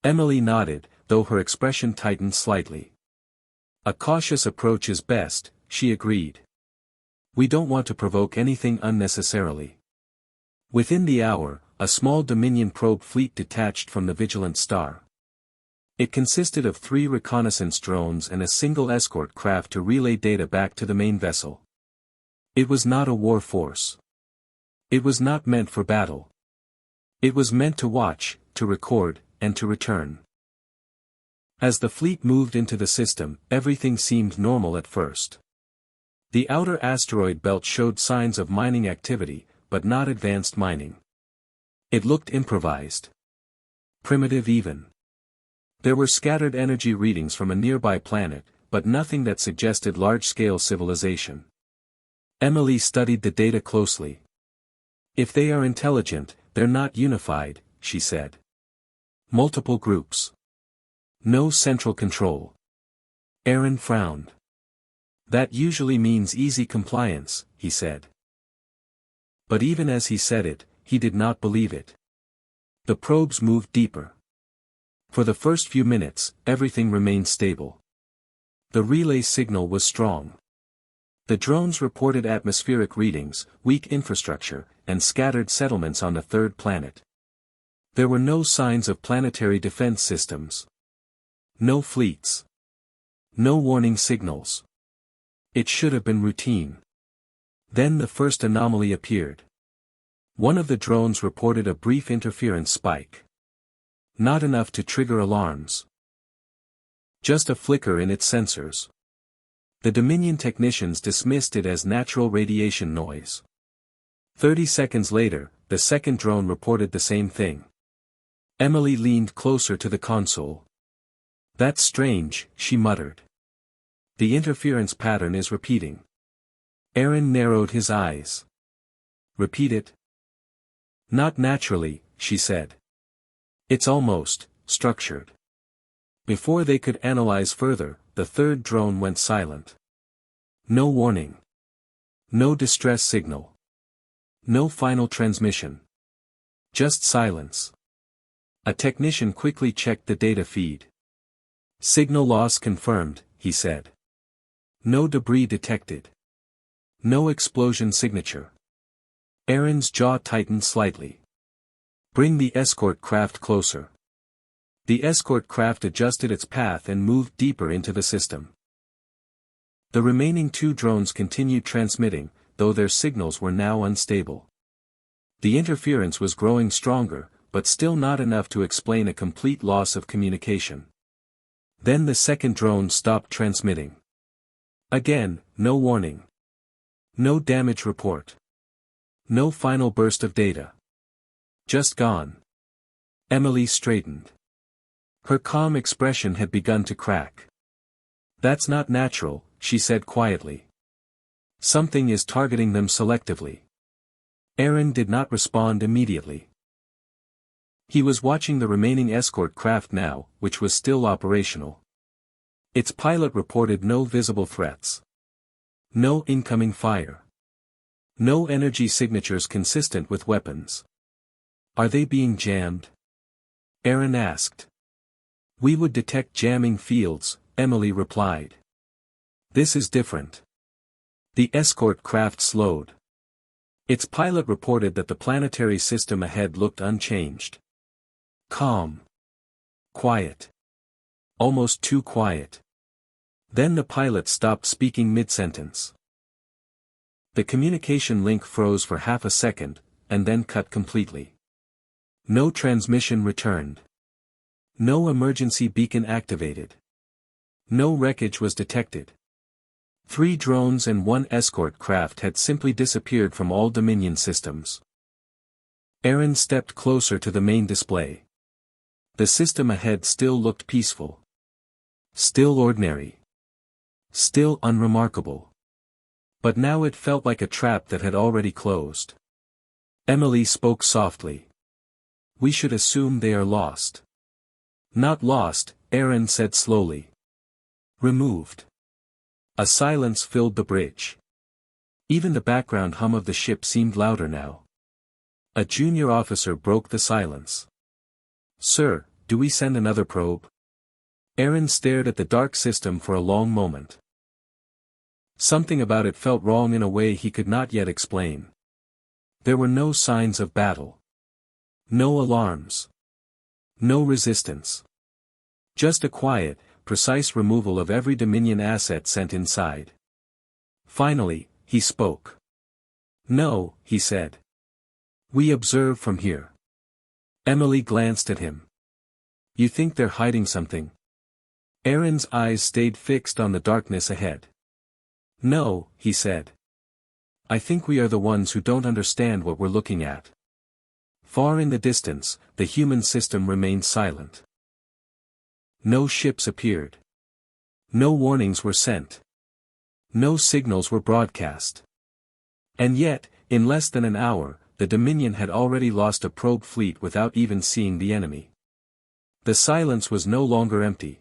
Emily nodded, though her expression tightened slightly. A cautious approach is best, she agreed. We don't want to provoke anything unnecessarily. Within the hour, a small Dominion probe fleet detached from the Vigilant Star. It consisted of 3 reconnaissance drones and a single escort craft to relay data back to the main vessel. It was not a war force. It was not meant for battle. It was meant to watch, to record, and to return. As the fleet moved into the system, everything seemed normal at first. The outer asteroid belt showed signs of mining activity, but not advanced mining. It looked improvised. Primitive even. There were scattered energy readings from a nearby planet, but nothing that suggested large-scale civilization. Emily studied the data closely. If they are intelligent, they're not unified, she said. Multiple groups. No central control. Aaron frowned. That usually means easy compliance, he said. But even as he said it, he did not believe it. The probes moved deeper. For the first few minutes, everything remained stable. The relay signal was strong. The drones reported atmospheric readings, weak infrastructure, and scattered settlements on the third planet. There were no signs of planetary defense systems. No fleets. No warning signals. It should have been routine. Then the first anomaly appeared. One of the drones reported a brief interference spike. Not enough to trigger alarms. Just a flicker in its sensors. The Dominion technicians dismissed it as natural radiation noise. 30 seconds later, the second drone reported the same thing. Emily leaned closer to the console. That's strange, she muttered. The interference pattern is repeating. Aaron narrowed his eyes. Repeat it? Not naturally, she said. It's almost structured. Before they could analyze further, the third drone went silent. No warning. No distress signal. No final transmission. Just silence. A technician quickly checked the data feed. Signal loss confirmed, he said. No debris detected. No explosion signature. Aaron's jaw tightened slightly. Bring the escort craft closer. The escort craft adjusted its path and moved deeper into the system. The remaining 2 drones continued transmitting, though their signals were now unstable. The interference was growing stronger, but still not enough to explain a complete loss of communication. Then the second drone stopped transmitting. Again, no warning. No damage report. No final burst of data. Just gone. Emily straightened. Her calm expression had begun to crack. That's not natural, she said quietly. Something is targeting them selectively. Aaron did not respond immediately. He was watching the remaining escort craft now, which was still operational. Its pilot reported no visible threats. No incoming fire. No energy signatures consistent with weapons. Are they being jammed? Aaron asked. We would detect jamming fields, Emily replied. This is different. The escort craft slowed. Its pilot reported that the planetary system ahead looked unchanged. Calm. Quiet. Almost too quiet. Then the pilot stopped speaking mid-sentence. The communication link froze for half a second, and then cut completely. No transmission returned. No emergency beacon activated. No wreckage was detected. 3 drones and 1 escort craft had simply disappeared from all Dominion systems. Aaron stepped closer to the main display. The system ahead still looked peaceful. Still ordinary. Still unremarkable. But now it felt like a trap that had already closed. Emily spoke softly. We should assume they are lost. Not lost, Aaron said slowly. Removed. A silence filled the bridge. Even the background hum of the ship seemed louder now. A junior officer broke the silence. Sir, do we send another probe? Aaron stared at the dark system for a long moment. Something about it felt wrong in a way he could not yet explain. There were no signs of battle. No alarms. No resistance. Just a quiet, precise removal of every Dominion asset sent inside. Finally, he spoke. "No," he said. "We observe from here." Emily glanced at him. "You think they're hiding something?" Aaron's eyes stayed fixed on the darkness ahead. "No," he said. "I think we are the ones who don't understand what we're looking at." Far in the distance, the human system remained silent. No ships appeared. No warnings were sent. No signals were broadcast. And yet, in less than an hour, the Dominion had already lost a probe fleet without even seeing the enemy. The silence was no longer empty.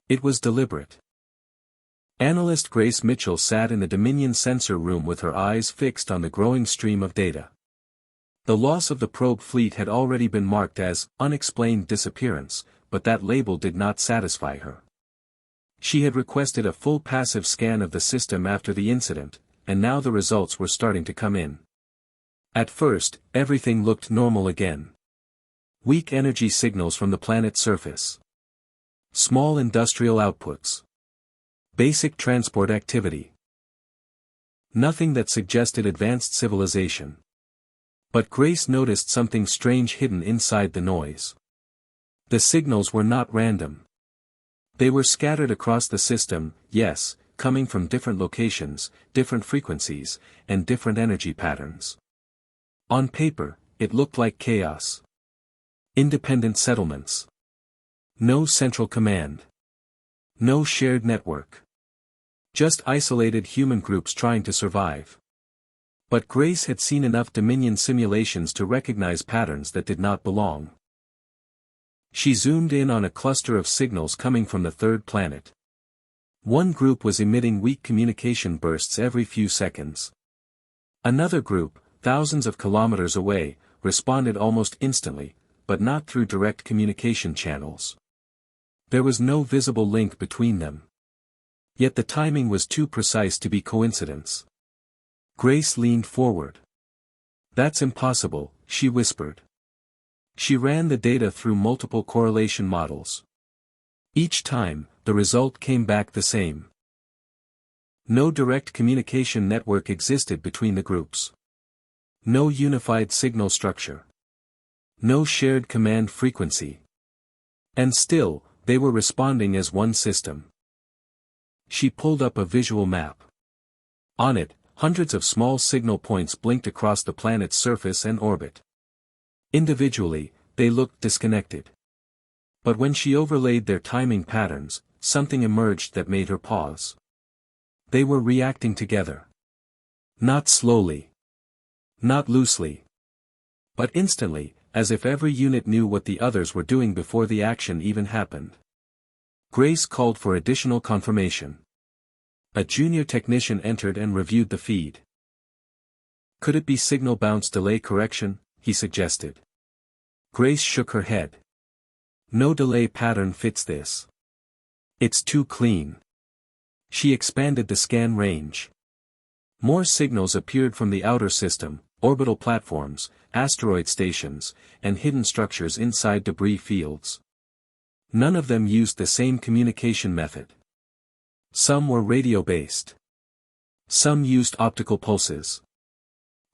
It was deliberate. Analyst Grace Mitchell sat in the Dominion sensor room with her eyes fixed on the growing stream of data. The loss of the probe fleet had already been marked as unexplained disappearance, but that label did not satisfy her. She had requested a full passive scan of the system after the incident, and now the results were starting to come in. At first, everything looked normal again. Weak energy signals from the planet's surface. Small industrial outputs. Basic transport activity. Nothing that suggested advanced civilization. But Grace noticed something strange hidden inside the noise. The signals were not random. They were scattered across the system, yes, coming from different locations, different frequencies, and different energy patterns. On paper, it looked like chaos. Independent settlements. No central command. No shared network. Just isolated human groups trying to survive. But Grace had seen enough Dominion simulations to recognize patterns that did not belong. She zoomed in on a cluster of signals coming from the third planet. One group was emitting weak communication bursts every few seconds. Another group, thousands of kilometers away, responded almost instantly, but not through direct communication channels. There was no visible link between them. Yet the timing was too precise to be coincidence. Grace leaned forward. "That's impossible," she whispered. She ran the data through multiple correlation models. Each time, the result came back the same. No direct communication network existed between the groups. No unified signal structure. No shared command frequency. And still, they were responding as one system. She pulled up a visual map. On it, hundreds of small signal points blinked across the planet's surface and orbit. Individually, they looked disconnected. But when she overlaid their timing patterns, something emerged that made her pause. They were reacting together. Not slowly. Not loosely. But instantly, as if every unit knew what the others were doing before the action even happened. Grace called for additional confirmation. A junior technician entered and reviewed the feed. "Could it be signal bounce delay correction?" he suggested. Grace shook her head. "No delay pattern fits this. It's too clean." She expanded the scan range. More signals appeared from the outer system, orbital platforms, asteroid stations, and hidden structures inside debris fields. None of them used the same communication method. Some were radio-based. Some used optical pulses.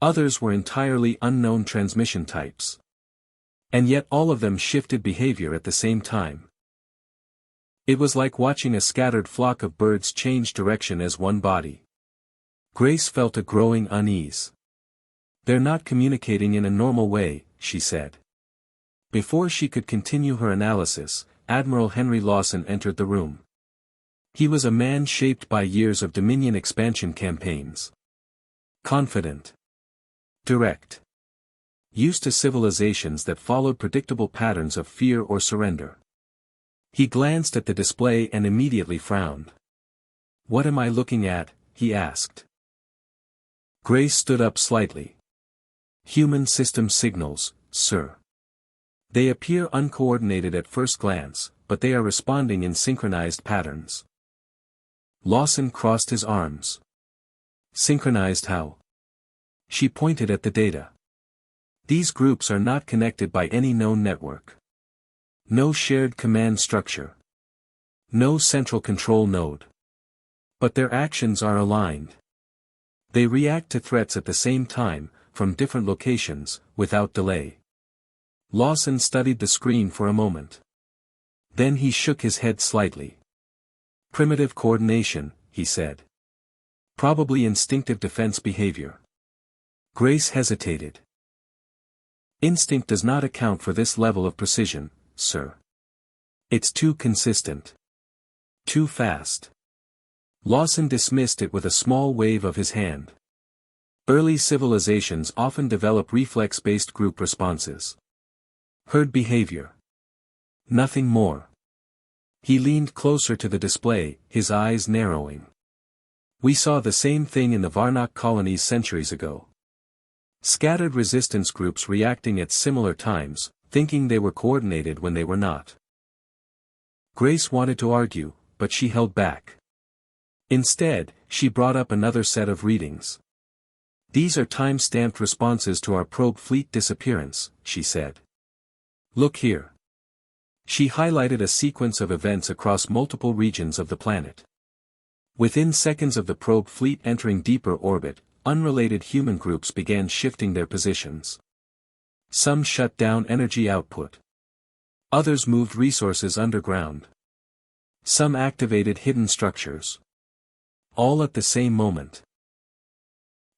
Others were entirely unknown transmission types. And yet all of them shifted behavior at the same time. It was like watching a scattered flock of birds change direction as one body. Grace felt a growing unease. "They're not communicating in a normal way," she said. Before she could continue her analysis, Admiral Henry Lawson entered the room. He was a man shaped by years of Dominion expansion campaigns. Confident. Direct. Used to civilizations that followed predictable patterns of fear or surrender. He glanced at the display and immediately frowned. "What am I looking at?" he asked. Grace stood up slightly. "Human system signals, sir." They appear uncoordinated at first glance, but they are responding in synchronized patterns. Lawson crossed his arms. Synchronized how? She pointed at the data. These groups are not connected by any known network. No shared command structure. No central control node. But their actions are aligned. They react to threats at the same time, from different locations, without delay. Lawson studied the screen for a moment. Then he shook his head slightly. Primitive coordination, he said. Probably instinctive defense behavior. Grace hesitated. Instinct does not account for this level of precision, sir. It's too consistent. Too fast. Lawson dismissed it with a small wave of his hand. Early civilizations often develop reflex-based group responses. Herd behavior. Nothing more. He leaned closer to the display, his eyes narrowing. We saw the same thing in the Varnock colonies centuries ago. Scattered resistance groups reacting at similar times, thinking they were coordinated when they were not. Grace wanted to argue, but she held back. Instead, she brought up another set of readings. These are time-stamped responses to our probe fleet disappearance, she said. Look here. She highlighted a sequence of events across multiple regions of the planet. Within seconds of the probe fleet entering deeper orbit, unrelated human groups began shifting their positions. Some shut down energy output. Others moved resources underground. Some activated hidden structures. All at the same moment.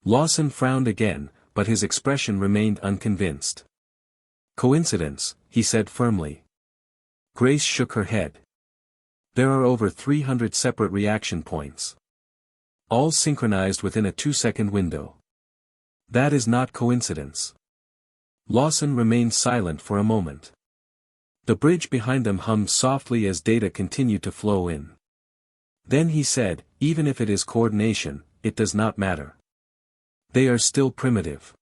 Lawson frowned again, but his expression remained unconvinced. Coincidence, he said firmly. Grace shook her head. There are over 300 separate reaction points. All synchronized within a 2-second window. That is not coincidence. Lawson remained silent for a moment. The bridge behind them hummed softly as data continued to flow in. Then he said, even if it is coordination, it does not matter. They are still primitive.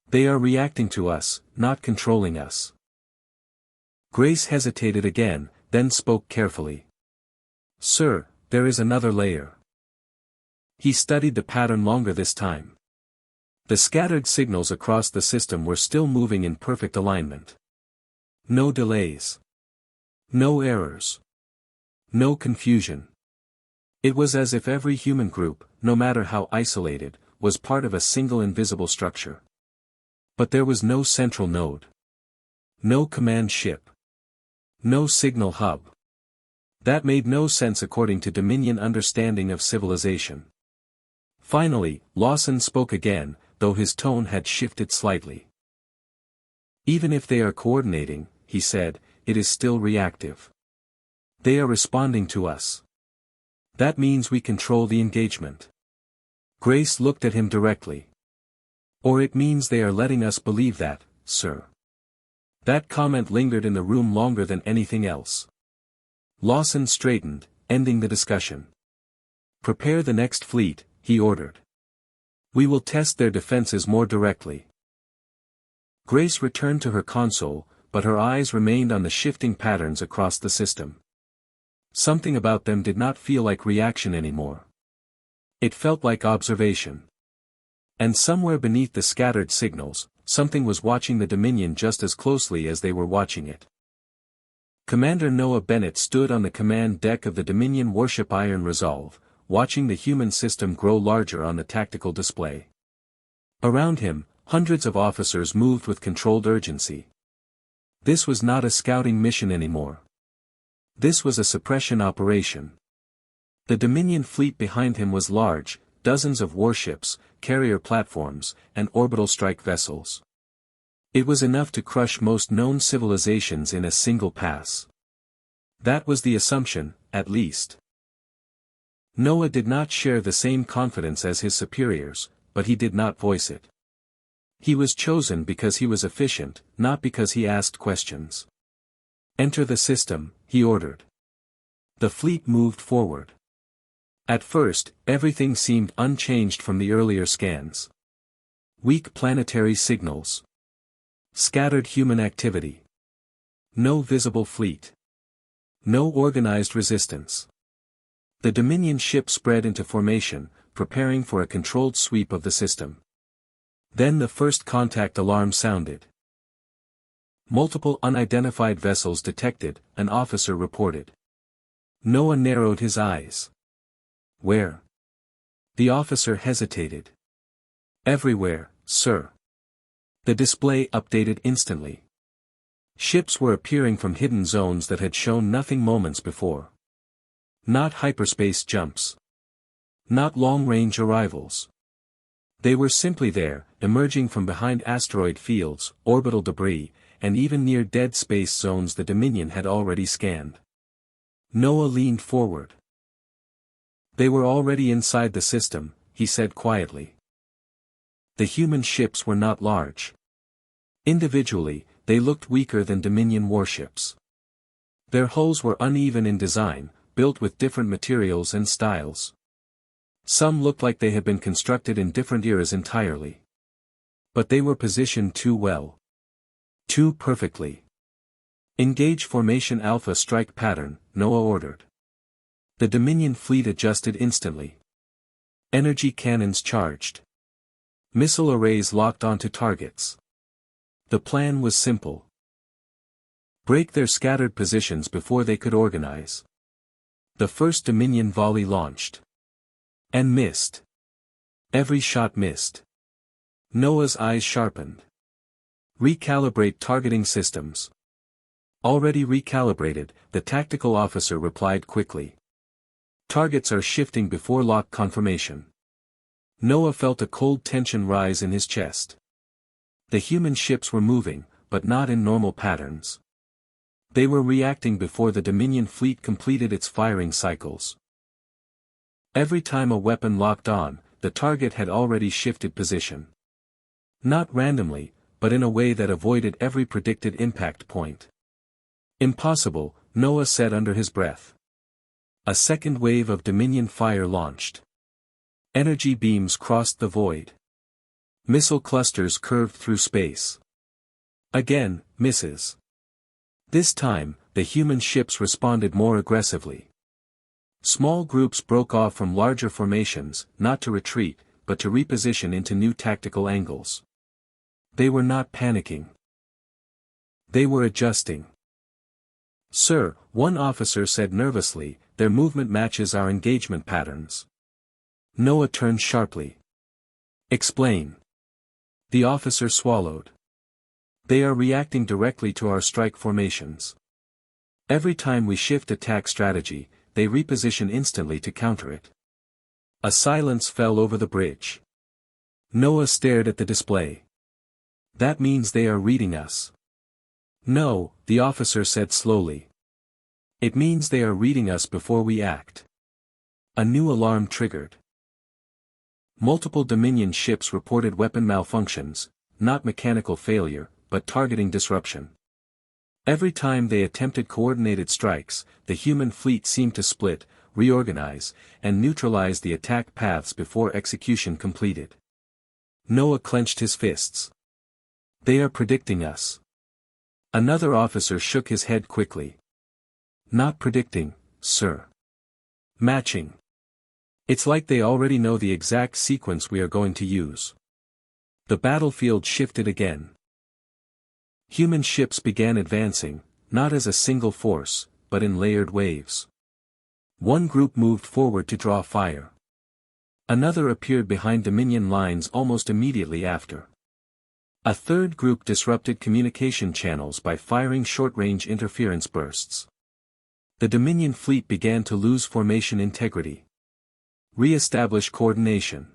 They are reacting to us, not controlling us. Grace hesitated again, then spoke carefully. Sir, there is another layer. He studied the pattern longer this time. The scattered signals across the system were still moving in perfect alignment. No delays. No errors. No confusion. It was as if every human group, no matter how isolated, was part of a single invisible structure. But there was no central node. No command ship. No signal hub. That made no sense according to Dominion understanding of civilization. Finally, Lawson spoke again, though his tone had shifted slightly. Even if they are coordinating, he said, it is still reactive. They are responding to us. That means we control the engagement. Grace looked at him directly. Or it means they are letting us believe that, sir. That comment lingered in the room longer than anything else. Lawson straightened, ending the discussion. Prepare the next fleet, he ordered. We will test their defenses more directly. Grace returned to her console, but her eyes remained on the shifting patterns across the system. Something about them did not feel like reaction anymore. It felt like observation. And somewhere beneath the scattered signals, something was watching the Dominion just as closely as they were watching it. Commander Noah Bennett stood on the command deck of the Dominion warship Iron Resolve, watching the human system grow larger on the tactical display. Around him, hundreds of officers moved with controlled urgency. This was not a scouting mission anymore. This was a suppression operation. The Dominion fleet behind him was large, dozens of warships, carrier platforms, and orbital strike vessels. It was enough to crush most known civilizations in a single pass. That was the assumption, at least. Noah did not share the same confidence as his superiors, but he did not voice it. He was chosen because he was efficient, not because he asked questions. Enter the system, he ordered. The fleet moved forward. At first, everything seemed unchanged from the earlier scans. Weak planetary signals. Scattered human activity. No visible fleet. No organized resistance. The Dominion ship spread into formation, preparing for a controlled sweep of the system. Then the first contact alarm sounded. Multiple unidentified vessels detected, an officer reported. Noah narrowed his eyes. Where? The officer hesitated. Everywhere, sir. The display updated instantly. Ships were appearing from hidden zones that had shown nothing moments before. Not hyperspace jumps. Not long-range arrivals. They were simply there, emerging from behind asteroid fields, orbital debris, and even near dead space zones the Dominion had already scanned. Noah leaned forward. They were already inside the system, he said quietly. The human ships were not large. Individually, they looked weaker than Dominion warships. Their hulls were uneven in design, built with different materials and styles. Some looked like they had been constructed in different eras entirely. But they were positioned too well. Too perfectly. Engage formation Alpha strike pattern, Noah ordered. The Dominion fleet adjusted instantly. Energy cannons charged. Missile arrays locked onto targets. The plan was simple. Break their scattered positions before they could organize. The first Dominion volley launched. And missed. Every shot missed. Noah's eyes sharpened. Recalibrate targeting systems. Already recalibrated, the tactical officer replied quickly. Targets are shifting before lock confirmation. Noah felt a cold tension rise in his chest. The human ships were moving, but not in normal patterns. They were reacting before the Dominion fleet completed its firing cycles. Every time a weapon locked on, the target had already shifted position. Not randomly, but in a way that avoided every predicted impact point. Impossible, Noah said under his breath. A second wave of Dominion fire launched. Energy beams crossed the void. Missile clusters curved through space. Again, misses. This time, the human ships responded more aggressively. Small groups broke off from larger formations, not to retreat, but to reposition into new tactical angles. They were not panicking. They were adjusting. Sir, one officer said nervously, their movement matches our engagement patterns. Noah turned sharply. Explain. The officer swallowed. They are reacting directly to our strike formations. Every time we shift attack strategy, they reposition instantly to counter it. A silence fell over the bridge. Noah stared at the display. That means they are reading us. No, the officer said slowly. It means they are reading us before we act. A new alarm triggered. Multiple Dominion ships reported weapon malfunctions, not mechanical failure, but targeting disruption. Every time they attempted coordinated strikes, the human fleet seemed to split, reorganize, and neutralize the attack paths before execution completed. Noah clenched his fists. They are predicting us. Another officer shook his head quickly. Not predicting, sir. Matching. It's like they already know the exact sequence we are going to use. The battlefield shifted again. Human ships began advancing, not as a single force, but in layered waves. One group moved forward to draw fire. Another appeared behind Dominion lines almost immediately after. A third group disrupted communication channels by firing short-range interference bursts. The Dominion fleet began to lose formation integrity. Re-establish coordination.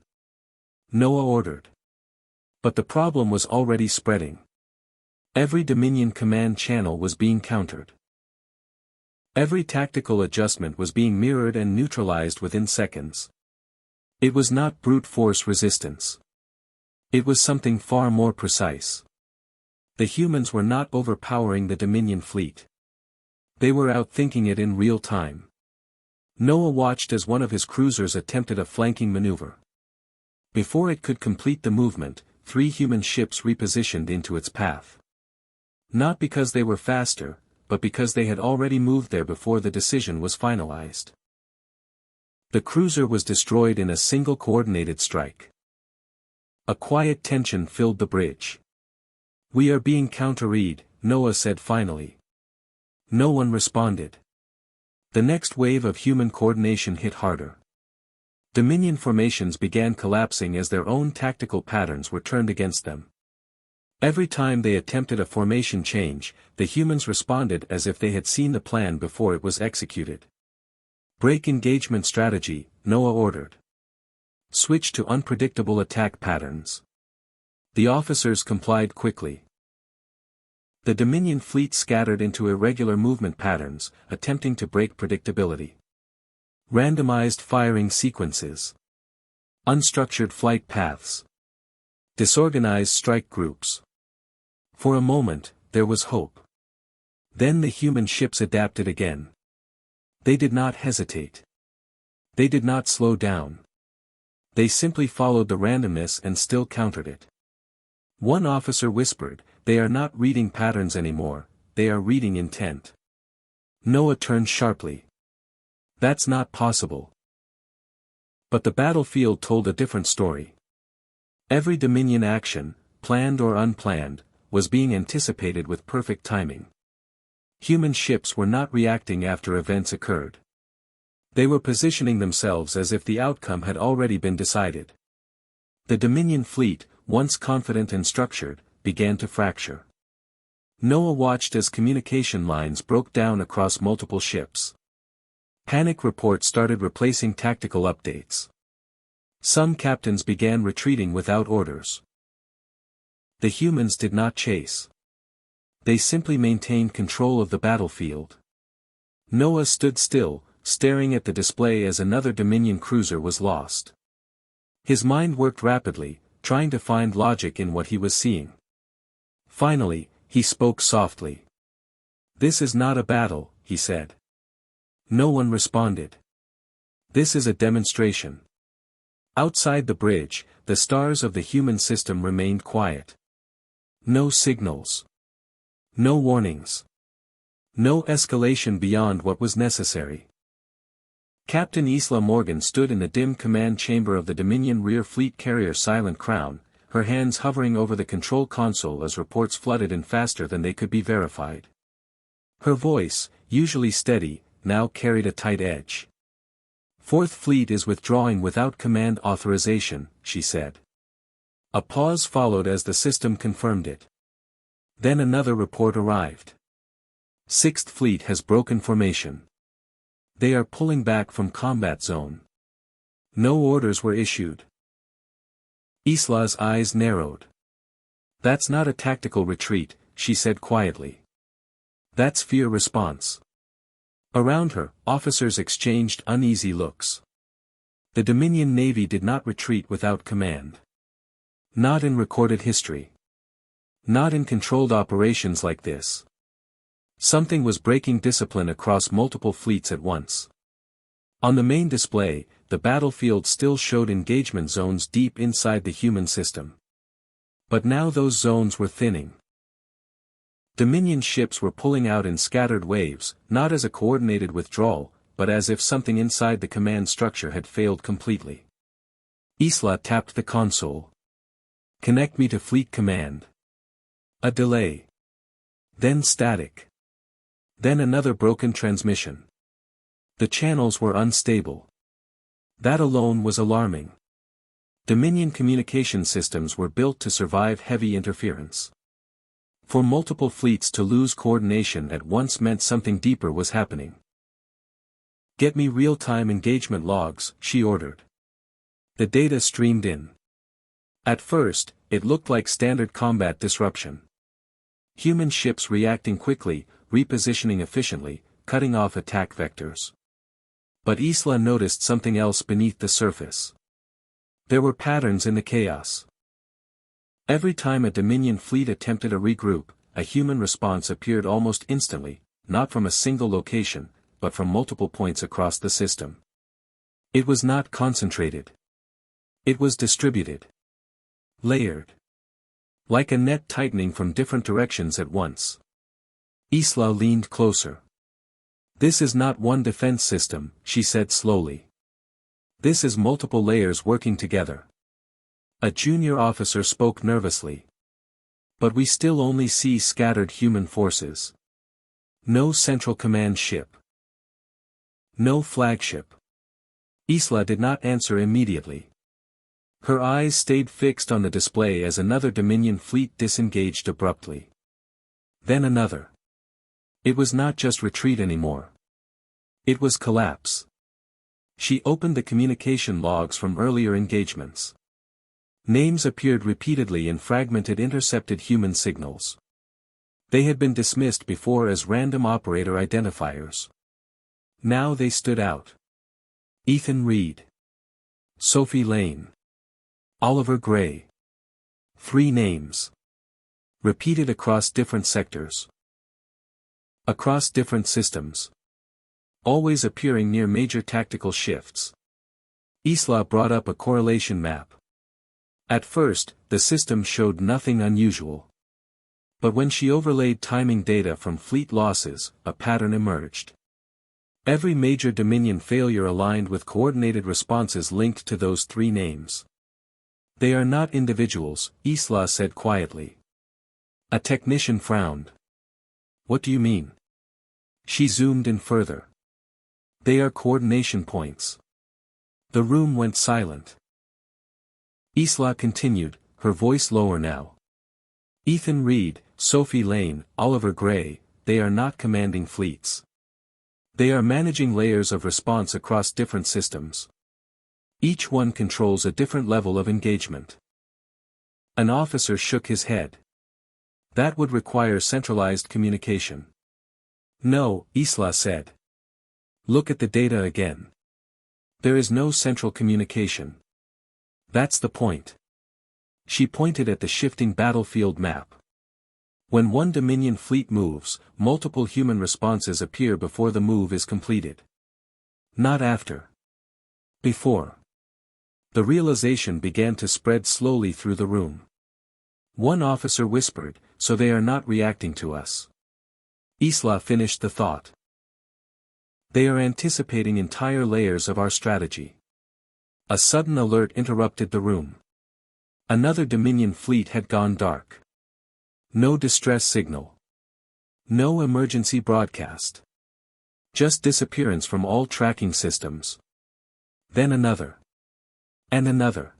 Noah ordered. But the problem was already spreading. Every Dominion command channel was being countered. Every tactical adjustment was being mirrored and neutralized within seconds. It was not brute force resistance. It was something far more precise. The humans were not overpowering the Dominion fleet. They were outthinking it in real time. Noah watched as one of his cruisers attempted a flanking maneuver. Before it could complete the movement, 3 human ships repositioned into its path. Not because they were faster, but because they had already moved there before the decision was finalized. The cruiser was destroyed in a single coordinated strike. A quiet tension filled the bridge. "We are being counter-read," Noah said finally. No one responded. The next wave of human coordination hit harder. Dominion formations began collapsing as their own tactical patterns were turned against them. Every time they attempted a formation change, the humans responded as if they had seen the plan before it was executed. "Break engagement strategy," Noah ordered. "Switch to unpredictable attack patterns." The officers complied quickly. The Dominion fleet scattered into irregular movement patterns, attempting to break predictability. Randomized firing sequences. Unstructured flight paths. Disorganized strike groups. For a moment, there was hope. Then the human ships adapted again. They did not hesitate. They did not slow down. They simply followed the randomness and still countered it. One officer whispered, "They are not reading patterns anymore, they are reading intent." Noah turned sharply. "That's not possible." But the battlefield told a different story. Every Dominion action, planned or unplanned, was being anticipated with perfect timing. Human ships were not reacting after events occurred. They were positioning themselves as if the outcome had already been decided. The Dominion fleet, once confident and structured, began to fracture. Noah watched as communication lines broke down across multiple ships. Panic reports started replacing tactical updates. Some captains began retreating without orders. The humans did not chase. They simply maintained control of the battlefield. Noah stood still, staring at the display as another Dominion cruiser was lost. His mind worked rapidly, trying to find logic in what he was seeing. Finally, he spoke softly. "This is not a battle," he said. No one responded. "This is a demonstration." Outside the bridge, the stars of the human system remained quiet. No signals. No warnings. No escalation beyond what was necessary. Captain Isla Morgan stood in the dim command chamber of the Dominion rear fleet carrier Silent Crown, her hands hovering over the control console as reports flooded in faster than they could be verified. Her voice, usually steady, now carried a tight edge. "Fourth Fleet is withdrawing without command authorization," she said. A pause followed as the system confirmed it. Then another report arrived. "Sixth Fleet has broken formation. They are pulling back from combat zone." No orders were issued. Isla's eyes narrowed. "That's not a tactical retreat," she said quietly. "That's fear response." Around her, officers exchanged uneasy looks. The Dominion Navy did not retreat without command. Not in recorded history. Not in controlled operations like this. Something was breaking discipline across multiple fleets at once. On the main display, the battlefield still showed engagement zones deep inside the human system. But now those zones were thinning. Dominion ships were pulling out in scattered waves, not as a coordinated withdrawal, but as if something inside the command structure had failed completely. Isla tapped the console. "Connect me to Fleet Command." A delay. Then static. Then another broken transmission. The channels were unstable. That alone was alarming. Dominion communication systems were built to survive heavy interference. For multiple fleets to lose coordination at once meant something deeper was happening. "Get me real-time engagement logs," she ordered. The data streamed in. At first, it looked like standard combat disruption. Human ships reacting quickly, repositioning efficiently, cutting off attack vectors. But Isla noticed something else beneath the surface. There were patterns in the chaos. Every time a Dominion fleet attempted a regroup, a human response appeared almost instantly, not from a single location, but from multiple points across the system. It was not concentrated. It was distributed. Layered. Like a net tightening from different directions at once. Isla leaned closer. This is not one defense system, she said slowly. This is multiple layers working together. A junior officer spoke nervously. But we still only see scattered human forces. No central command ship. No flagship. Isla did not answer immediately. Her eyes stayed fixed on the display as another Dominion fleet disengaged abruptly. Then another. It was not just retreat anymore. It was collapse. She opened the communication logs from earlier engagements. Names appeared repeatedly in fragmented intercepted human signals. They had been dismissed before as random operator identifiers. Now they stood out. Ethan Reed. Sophie Lane. Oliver Gray. 3 names. Repeated across different sectors. Across different systems. Always appearing near major tactical shifts. Isla brought up a correlation map. At first, the system showed nothing unusual. But when she overlaid timing data from fleet losses, a pattern emerged. Every major Dominion failure aligned with coordinated responses linked to those 3 names. They are not individuals, Isla said quietly. A technician frowned. What do you mean? She zoomed in further. They are coordination points. The room went silent. Isla continued, her voice lower now. Ethan Reed, Sophie Lane, Oliver Gray, they are not commanding fleets. They are managing layers of response across different systems. Each one controls a different level of engagement. An officer shook his head. That would require centralized communication. No, Isla said. Look at the data again. There is no central communication. That's the point. She pointed at the shifting battlefield map. When one Dominion fleet moves, multiple human responses appear before the move is completed. Not after. Before. The realization began to spread slowly through the room. One officer whispered, so they are not reacting to us. Isla finished the thought. They are anticipating entire layers of our strategy. A sudden alert interrupted the room. Another Dominion fleet had gone dark. No distress signal. No emergency broadcast. Just disappearance from all tracking systems. Then another. And another.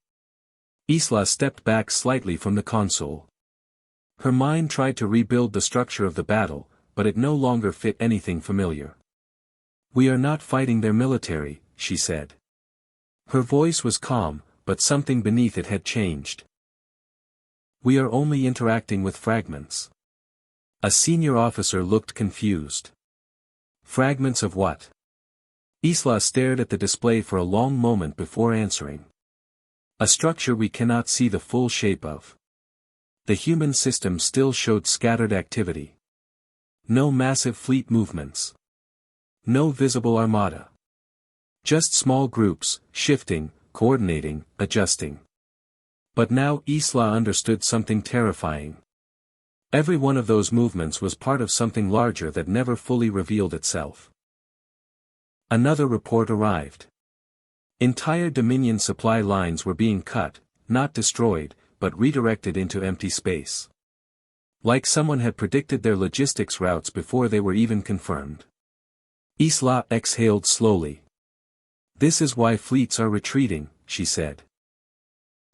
Isla stepped back slightly from the console. Her mind tried to rebuild the structure of the battle, but it no longer fit anything familiar. We are not fighting their military, she said. Her voice was calm, but something beneath it had changed. We are only interacting with fragments. A senior officer looked confused. Fragments of what? Isla stared at the display for a long moment before answering. A structure we cannot see the full shape of. The human system still showed scattered activity. No massive fleet movements. No visible armada. Just small groups, shifting, coordinating, adjusting. But now Isla understood something terrifying. Every one of those movements was part of something larger that never fully revealed itself. Another report arrived. Entire Dominion supply lines were being cut, not destroyed, but redirected into empty space. Like someone had predicted their logistics routes before they were even confirmed. Isla exhaled slowly. This is why fleets are retreating, she said.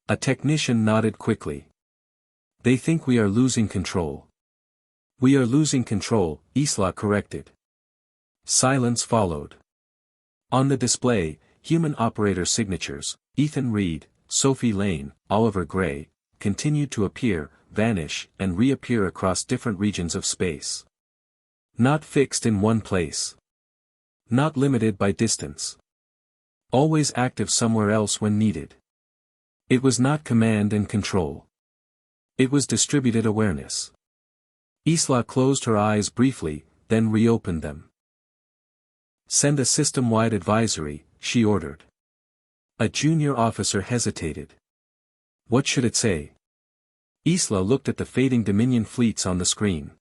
A technician nodded quickly. They think we are losing control. We are losing control, Isla corrected. Silence followed. On the display, human operator signatures, Ethan Reed, Sophie Lane, Oliver Gray, continued to appear, vanish, and reappear across different regions of space. Not fixed in one place. Not limited by distance. Always active somewhere else when needed. It was not command and control. It was distributed awareness. Isla closed her eyes briefly, then reopened them. Send a system-wide advisory, she ordered. A junior officer hesitated. What should it say? Isla looked at the fading Dominion fleets on the screen.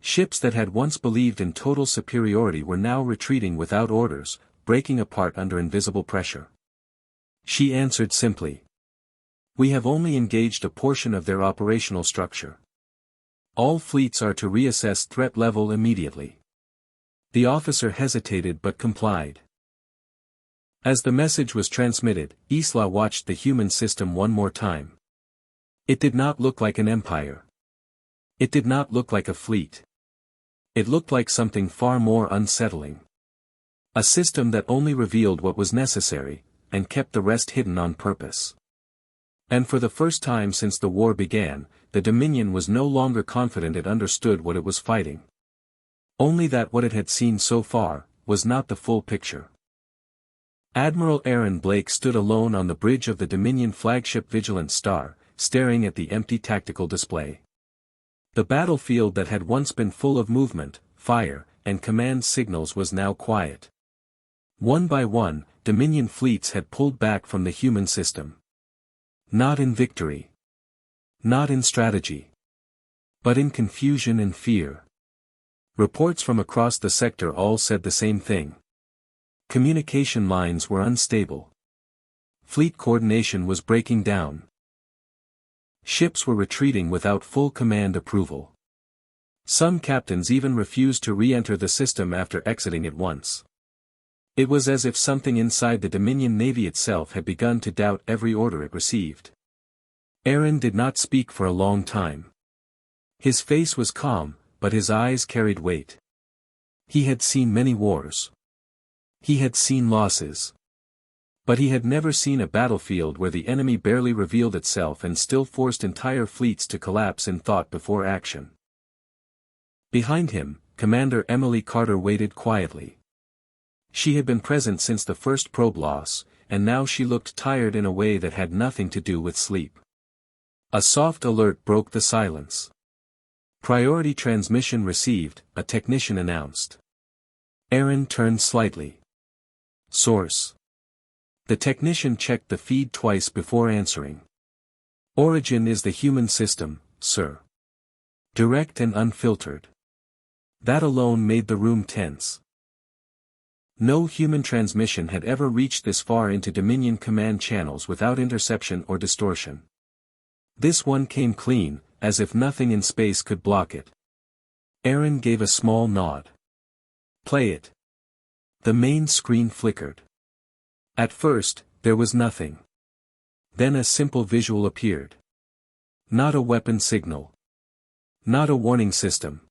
Ships that had once believed in total superiority were now retreating without orders, breaking apart under invisible pressure. She answered simply. We have only engaged a portion of their operational structure. All fleets are to reassess threat level immediately. The officer hesitated but complied. As the message was transmitted, Isla watched the human system one more time. It did not look like an empire. It did not look like a fleet. It looked like something far more unsettling. A system that only revealed what was necessary, and kept the rest hidden on purpose. And for the first time since the war began, the Dominion was no longer confident it understood what it was fighting. Only that what it had seen so far, was not the full picture. Admiral Aaron Blake stood alone on the bridge of the Dominion flagship Vigilant Star, staring at the empty tactical display. The battlefield that had once been full of movement, fire, and command signals was now quiet. One by one, Dominion fleets had pulled back from the human system. Not in victory. Not in strategy. But in confusion and fear. Reports from across the sector all said the same thing. Communication lines were unstable. Fleet coordination was breaking down. Ships were retreating without full command approval. Some captains even refused to re-enter the system after exiting it once. It was as if something inside the Dominion Navy itself had begun to doubt every order it received. Aaron did not speak for a long time. His face was calm, but his eyes carried weight. He had seen many wars. He had seen losses. But he had never seen a battlefield where the enemy barely revealed itself and still forced entire fleets to collapse in thought before action. Behind him, Commander Emily Carter waited quietly. She had been present since the first probe loss, and now she looked tired in a way that had nothing to do with sleep. A soft alert broke the silence. Priority transmission received, a technician announced. Aaron turned slightly. Source. The technician checked the feed twice before answering. Origin is the human system, sir. Direct and unfiltered. That alone made the room tense. No human transmission had ever reached this far into Dominion command channels without interception or distortion. This one came clean, as if nothing in space could block it. Aaron gave a small nod. Play it. The main screen flickered. At first, there was nothing. Then a simple visual appeared. Not a weapon signal. Not a warning system.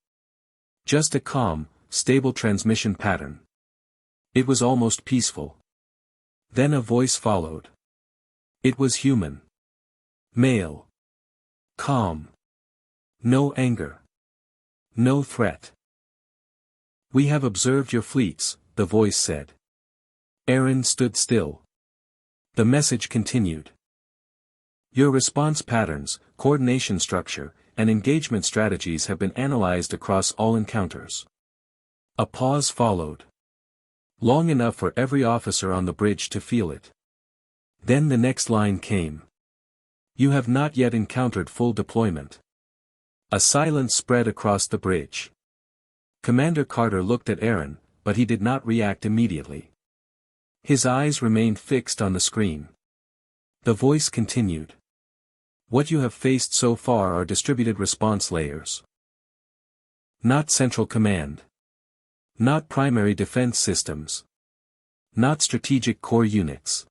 Just a calm, stable transmission pattern. It was almost peaceful. Then a voice followed. It was human. Male. Calm. No anger. No threat. We have observed your fleets, the voice said. Aaron stood still. The message continued. Your response patterns, coordination structure, and engagement strategies have been analyzed across all encounters. A pause followed. Long enough for every officer on the bridge to feel it. Then the next line came. You have not yet encountered full deployment. A silence spread across the bridge. Commander Carter looked at Aaron, but he did not react immediately. His eyes remained fixed on the screen. The voice continued. What you have faced so far are distributed response layers. Not central command. Not primary defense systems. Not strategic core units.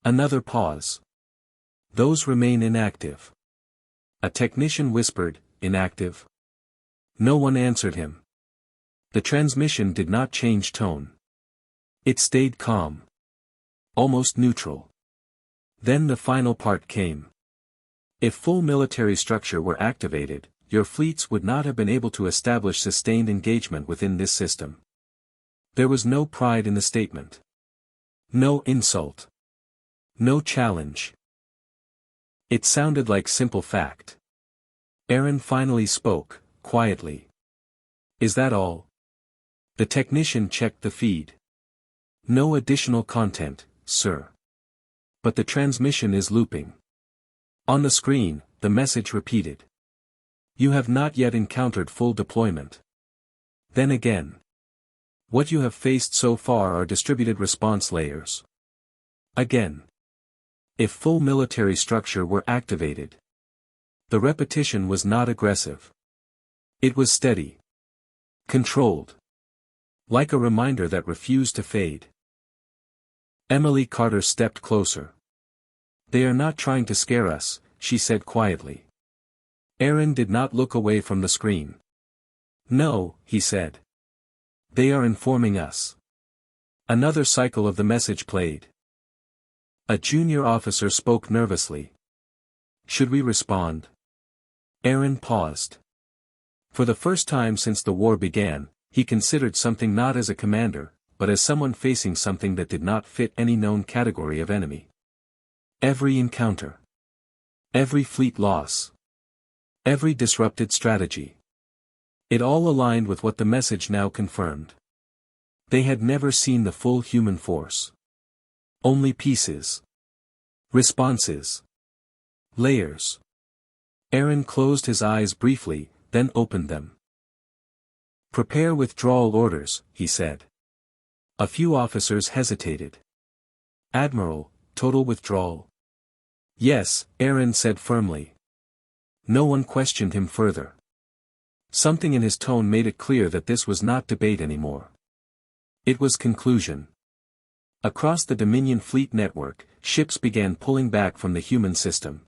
Another pause. Those remain inactive. A technician whispered, inactive? No one answered him. The transmission did not change tone. It stayed calm. Almost neutral. Then the final part came. If full military structure were activated, your fleets would not have been able to establish sustained engagement within this system. There was no pride in the statement. No insult. No challenge. It sounded like simple fact. Aaron finally spoke, quietly. Is that all? The technician checked the feed. No additional content, sir. But the transmission is looping. On the screen, the message repeated. You have not yet encountered full deployment. Then again. What you have faced so far are distributed response layers. Again. If full military structure were activated. The repetition was not aggressive. It was steady. Controlled. Like a reminder that refused to fade. Emily Carter stepped closer. They are not trying to scare us, she said quietly. Aaron did not look away from the screen. No, he said. They are informing us. Another cycle of the message played. A junior officer spoke nervously. Should we respond? Aaron paused. For the first time since the war began, he considered something not as a commander, but as someone facing something that did not fit any known category of enemy. Every encounter. Every fleet loss. Every disrupted strategy. It all aligned with what the message now confirmed. They had never seen the full human force. Only pieces. Responses. Layers. Aaron closed his eyes briefly, then opened them. Prepare withdrawal orders, he said. A few officers hesitated. Admiral, total withdrawal. Yes, Aaron said firmly. No one questioned him further. Something in his tone made it clear that this was not debate anymore. It was conclusion. Across the Dominion fleet network, ships began pulling back from the human system.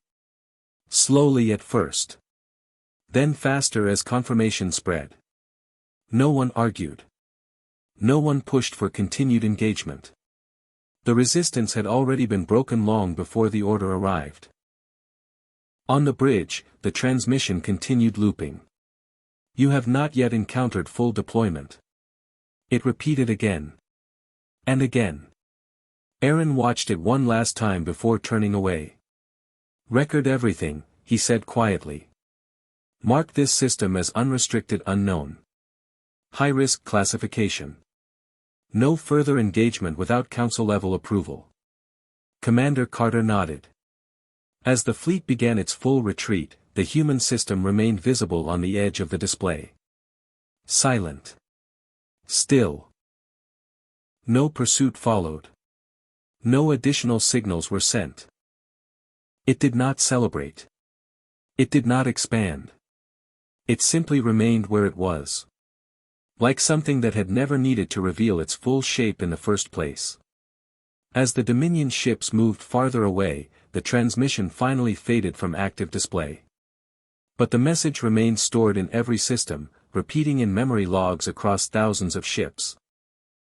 Slowly at first. Then faster as confirmation spread. No one argued. No one pushed for continued engagement. The resistance had already been broken long before the order arrived. On the bridge, the transmission continued looping. You have not yet encountered full deployment. It repeated again. And again. Aaron watched it one last time before turning away. Record everything, he said quietly. Mark this system as unrestricted unknown. High-risk classification. No further engagement without council-level approval. Commander Carter nodded. As the fleet began its full retreat, the human system remained visible on the edge of the display. Silent. Still. No pursuit followed. No additional signals were sent. It did not celebrate. It did not expand. It simply remained where it was. Like something that had never needed to reveal its full shape in the first place. As the Dominion ships moved farther away, the transmission finally faded from active display. But the message remained stored in every system, repeating in memory logs across thousands of ships.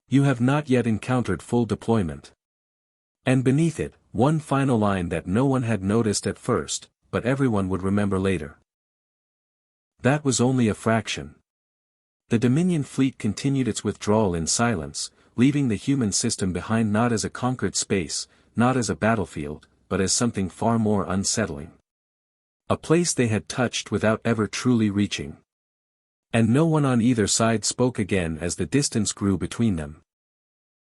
You have not yet encountered full deployment. And beneath it, one final line that no one had noticed at first, but everyone would remember later. That was only a fraction. The Dominion fleet continued its withdrawal in silence, leaving the human system behind not as a conquered space, not as a battlefield, but as something far more unsettling. A place they had touched without ever truly reaching. And no one on either side spoke again as the distance grew between them.